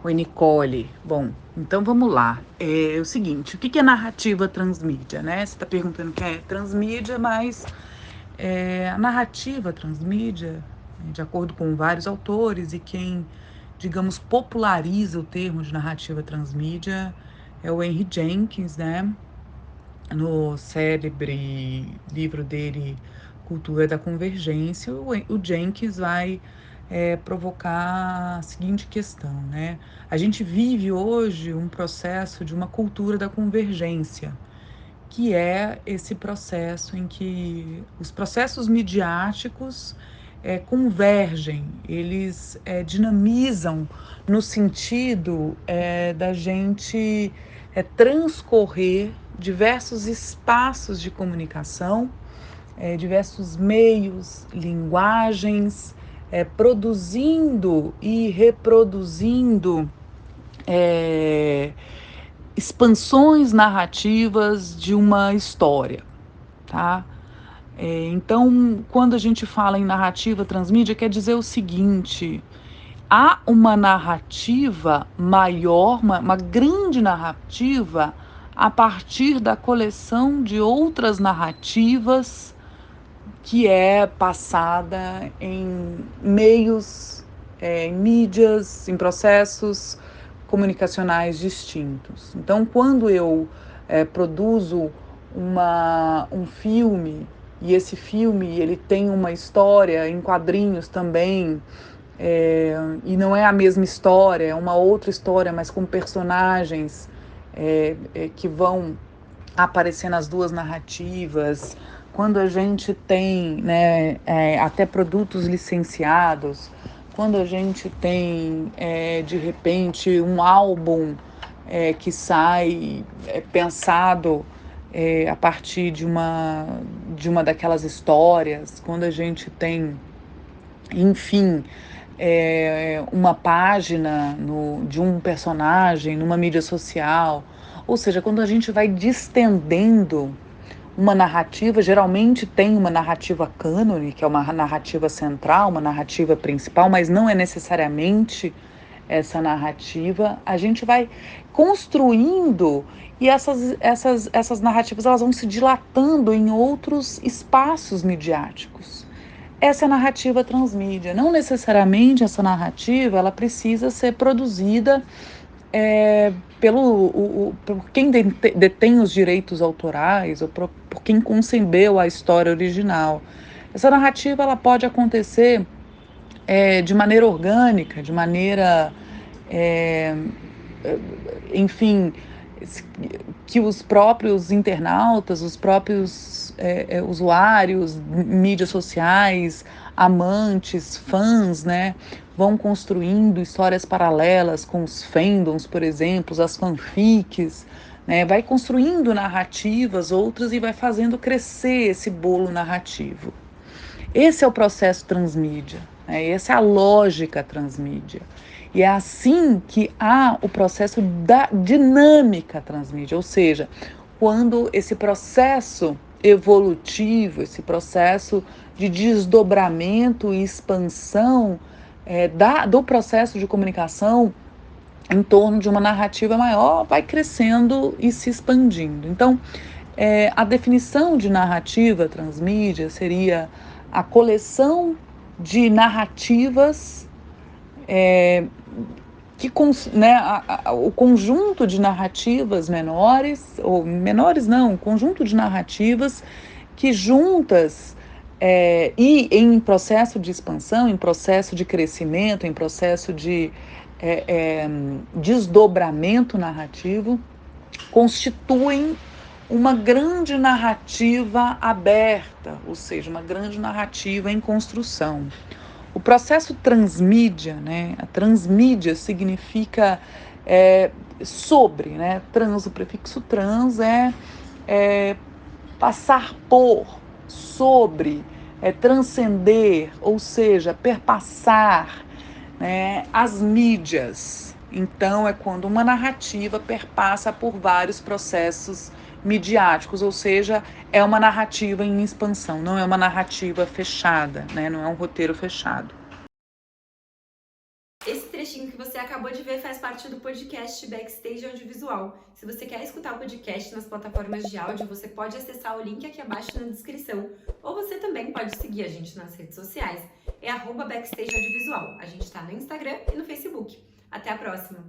Oi, Nicole. Bom, então vamos lá. É o seguinte, o que é narrativa transmídia, né? Você está perguntando o que é transmídia, mas a narrativa transmídia, de acordo com vários autores e quem, digamos, populariza o termo de narrativa transmídia é o Henry Jenkins, né? No célebre livro dele, Cultura da Convergência, o Jenkins vai provocar a seguinte questão, né? A gente vive hoje um processo de uma cultura da convergência, que é esse processo em que os processos midiáticos convergem, eles dinamizam no sentido da gente transcorrer diversos espaços de comunicação, diversos meios, linguagens, produzindo e reproduzindo expansões narrativas de uma história, tá? Então, quando a gente fala em narrativa transmídia, quer dizer o seguinte: há uma narrativa maior, uma grande narrativa, a partir da coleção de outras narrativas que é passada em meios, em mídias, em processos comunicacionais distintos. Então, quando eu produzo um filme, e esse filme ele tem uma história em quadrinhos também, e não é a mesma história, é uma outra história, mas com personagens que vão aparecer nas duas narrativas, quando a gente tem, né, até produtos licenciados, quando a gente tem, de repente, um álbum que sai pensado a partir de uma daquelas histórias, quando a gente tem, enfim, uma página de um personagem numa mídia social, ou seja, quando a gente vai distendendo uma narrativa, geralmente tem uma narrativa cânone, que é uma narrativa central, uma narrativa principal, mas não é necessariamente essa narrativa, a gente vai construindo e essas narrativas elas vão se dilatando em outros espaços midiáticos. Essa é a narrativa transmídia. Não necessariamente essa narrativa ela precisa ser produzida por quem detém os direitos autorais ou por quem concebeu a história original. Essa narrativa ela pode acontecer de maneira orgânica, de maneira, enfim, que os próprios internautas, os próprios usuários, mídias sociais, amantes, fãs, né, vão construindo histórias paralelas com os fandoms, por exemplo, as fanfics, né, vai construindo narrativas outras e vai fazendo crescer esse bolo narrativo. Esse é o processo transmídia, né? Essa é a lógica transmídia. E é assim que há o processo da dinâmica transmídia, ou seja, quando esse processo evolutivo, esse processo de desdobramento e expansão do processo de comunicação em torno de uma narrativa maior vai crescendo e se expandindo. Então, a definição de narrativa transmídia seria a coleção de narrativas né, o conjunto de narrativas menores, ou menores não, o conjunto de narrativas que juntas e em processo de expansão, em processo de crescimento, em processo de desdobramento narrativo, constituem uma grande narrativa aberta, ou seja, uma grande narrativa em construção. O processo transmídia, né? A transmídia significa sobre, né? O prefixo trans é passar por, sobre, transcender, ou seja, perpassar, né, as mídias. Então, é quando uma narrativa perpassa por vários processos midiáticos, ou seja, é uma narrativa em expansão, não é uma narrativa fechada, né? Não é um roteiro fechado. Esse trechinho que você acabou acabou de ver faz parte do podcast Backstage Audiovisual. Se você quer escutar o podcast nas plataformas de áudio, você pode acessar o link aqui abaixo na descrição. Ou você também pode seguir a gente nas redes sociais. É @Backstage Audiovisual. A gente está no Instagram e no Facebook. Até a próxima!